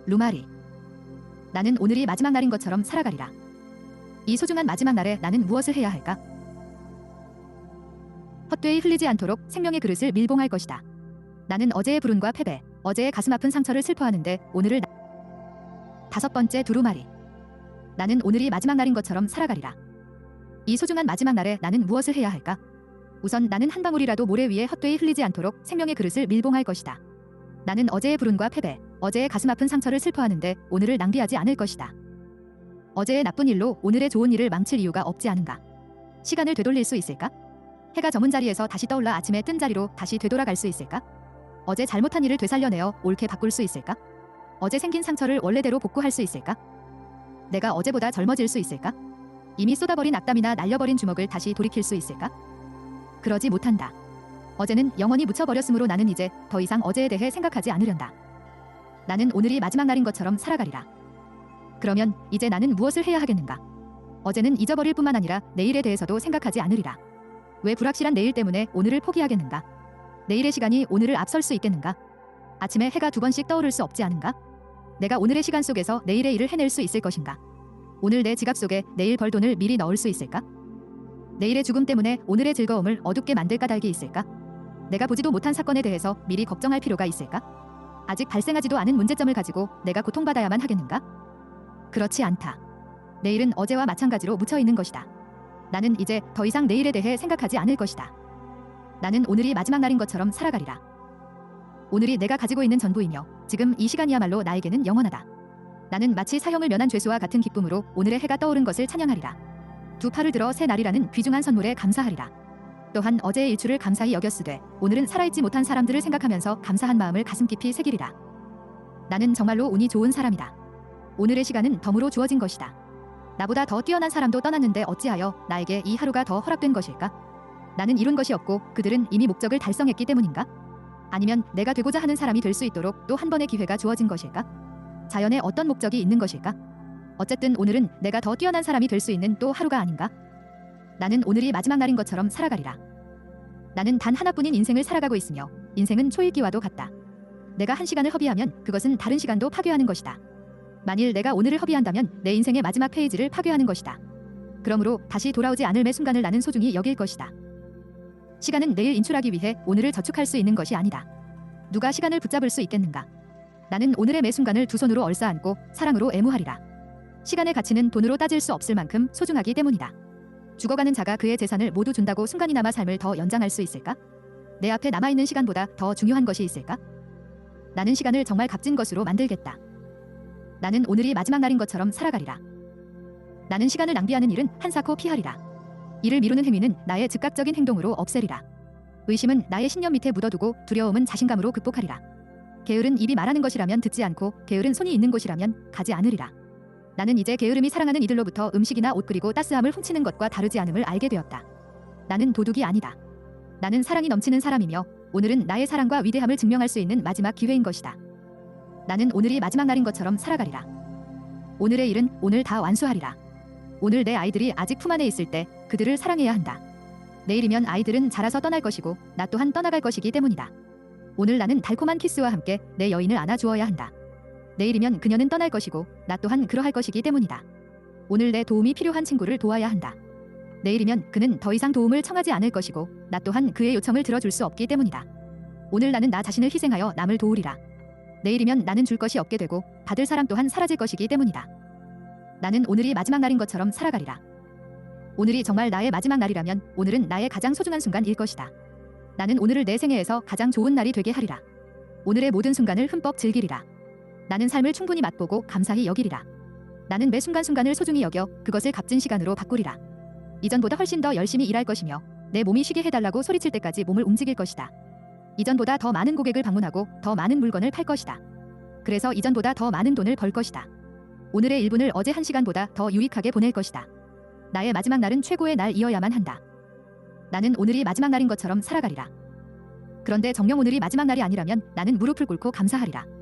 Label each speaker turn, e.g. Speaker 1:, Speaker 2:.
Speaker 1: 루마리. 나는 오늘이 마지막 날인 것처럼 살아가리라. 이 소중한 마지막 날에 나는 무엇을 해야 할까? 헛되이 흘리지 않도록 생명의 그릇을 밀봉할 것이다. 나는 어제의 불운과 패배, 어제의 가슴 아픈 상처를 슬퍼하는데 오늘을 다섯 번째 두루마리. 나는 오늘이 마지막 날인 것처럼 살아가리라. 이 소중한 마지막 날에 나는 무엇을 해야 할까? 우선 나는 한 방울이라도 모래 위에 헛되이 흘리지 않도록 생명의 그릇을 밀봉할 것이다. 나는 어제의 불운과 패배, 어제의 가슴 아픈 상처를 슬퍼하는데 오늘을 낭비하지 않을 것이다. 어제의 나쁜 일로 오늘의 좋은 일을 망칠 이유가 없지 않은가? 시간을 되돌릴 수 있을까? 해가 저문 자리에서 다시 떠올라 아침에 뜬 자리로 다시 되돌아갈 수 있을까? 어제 잘못한 일을 되살려내어 옳게 바꿀 수 있을까? 어제 생긴 상처를 원래대로 복구할 수 있을까? 내가 어제보다 젊어질 수 있을까? 이미 쏟아버린 악담이나 날려버린 주먹을 다시 돌이킬 수 있을까? 그러지 못한다. 어제는 영원히 묻혀버렸으므로 나는 이제 더 이상 어제에 대해 생각하지 않으련다. 나는 오늘이 마지막 날인 것처럼 살아가리라. 그러면 이제 나는 무엇을 해야 하겠는가? 어제는 잊어버릴 뿐만 아니라 내일에 대해서도 생각하지 않으리라. 왜 불확실한 내일 때문에 오늘을 포기하겠는가? 내일의 시간이 오늘을 앞설 수 있겠는가? 아침에 해가 두 번씩 떠오를 수 없지 않은가? 내가 오늘의 시간 속에서 내일의 일을 해낼 수 있을 것인가? 오늘 내 지갑 속에 내일 벌 돈을 미리 넣을 수 있을까? 내일의 죽음 때문에 오늘의 즐거움을 어둡게 만들 까닭이 있을까? 내가 보지도 못한 사건에 대해서 미리 걱정할 필요가 있을까? 아직 발생하지도 않은 문제점을 가지고 내가 고통받아야만 하겠는가? 그렇지 않다. 내일은 어제와 마찬가지로 묻혀있는 것이다. 나는 이제 더 이상 내일에 대해 생각하지 않을 것이다. 나는 오늘이 마지막 날인 것처럼 살아가리라. 오늘이 내가 가지고 있는 전부이며 지금 이 시간이야말로 나에게는 영원하다. 나는 마치 사형을 면한 죄수와 같은 기쁨으로 오늘의 해가 떠오른 것을 찬양하리라. 두 팔을 들어 새 날이라는 귀중한 선물에 감사하리라. 또한 어제의 일출을 감사히 여겼으되 오늘은 살아있지 못한 사람들을 생각하면서 감사한 마음을 가슴 깊이 새기리라. 나는 정말로 운이 좋은 사람이다. 오늘의 시간은 덤으로 주어진 것이다. 나보다 더 뛰어난 사람도 떠났는데 어찌하여 나에게 이 하루가 더 허락된 것일까? 나는 이룬 것이 없고 그들은 이미 목적을 달성했기 때문인가? 아니면 내가 되고자 하는 사람이 될 수 있도록 또 한 번의 기회가 주어진 것일까? 자연에 어떤 목적이 있는 것일까? 어쨌든 오늘은 내가 더 뛰어난 사람이 될 수 있는 또 하루가 아닌가? 나는 오늘이 마지막 날인 것처럼 살아가리라. 나는 단 하나뿐인 인생을 살아가고 있으며 인생은 초읽기와도 같다. 내가 한 시간을 허비하면 그것은 다른 시간도 파괴하는 것이다. 만일 내가 오늘을 허비한다면 내 인생의 마지막 페이지를 파괴하는 것이다. 그러므로 다시 돌아오지 않을 매 순간을 나는 소중히 여길 것이다. 시간은 내일 인출하기 위해 오늘을 저축할 수 있는 것이 아니다. 누가 시간을 붙잡을 수 있겠는가? 나는 오늘의 매 순간을 두 손으로 얼싸안고 사랑으로 애무하리라. 시간의 가치는 돈으로 따질 수 없을 만큼 소중하기 때문이다. 죽어가는 자가 그의 재산을 모두 준다고 순간이나마 삶을 더 연장할 수 있을까? 내 앞에 남아있는 시간보다 더 중요한 것이 있을까? 나는 시간을 정말 값진 것으로 만들겠다. 나는 오늘이 마지막 날인 것처럼 살아가리라. 나는 시간을 낭비하는 일은 한사코 피하리라. 이를 미루는 행위는 나의 즉각적인 행동으로 없애리라. 의심은 나의 신념 밑에 묻어두고 두려움은 자신감으로 극복하리라. 게으른 입이 말하는 것이라면 듣지 않고 게으른 손이 있는 곳이라면 가지 않으리라. 나는 이제 게으름이 사랑하는 이들로부터 음식이나 옷 그리고 따스함을 훔치는 것과 다르지 않음을 알게 되었다. 나는 도둑이 아니다. 나는 사랑이 넘치는 사람이며 오늘은 나의 사랑과 위대함을 증명할 수 있는 마지막 기회인 것이다. 나는 오늘이 마지막 날인 것처럼 살아가리라. 오늘의 일은 오늘 다 완수하리라. 오늘 내 아이들이 아직 품 안에 있을 때 그들을 사랑해야 한다. 내일이면 아이들은 자라서 떠날 것이고 나 또한 떠나갈 것이기 때문이다. 오늘 나는 달콤한 키스와 함께 내 여인을 안아주어야 한다. 내일이면 그녀는 떠날 것이고 나 또한 그러할 것이기 때문이다. 오늘 내 도움이 필요한 친구를 도와야 한다. 내일이면 그는 더 이상 도움을 청하지 않을 것이고 나 또한 그의 요청을 들어줄 수 없기 때문이다. 오늘 나는 나 자신을 희생하여 남을 도우리라. 내일이면 나는 줄 것이 없게 되고 받을 사람 또한 사라질 것이기 때문이다. 나는 오늘이 마지막 날인 것처럼 살아가리라. 오늘이 정말 나의 마지막 날이라면 오늘은 나의 가장 소중한 순간일 것이다. 나는 오늘을 내 생애에서 가장 좋은 날이 되게 하리라. 오늘의 모든 순간을 흠뻑 즐기리라. 나는 삶을 충분히 맛보고 감사히 여기리라. 나는 매 순간순간을 소중히 여겨 그것을 값진 시간으로 바꾸리라. 이전보다 훨씬 더 열심히 일할 것이며 내 몸이 쉬게 해달라고 소리칠 때까지 몸을 움직일 것이다. 이전보다 더 많은 고객을 방문하고 더 많은 물건을 팔 것이다. 그래서 이전보다 더 많은 돈을 벌 것이다. 오늘의 1분을 어제 1시간보다 더 유익하게 보낼 것이다. 나의 마지막 날은 최고의 날이어야만 한다. 나는 오늘이 마지막 날인 것처럼 살아가리라. 그런데 정녕 오늘이 마지막 날이 아니라면 나는 무릎을 꿇고 감사하리라.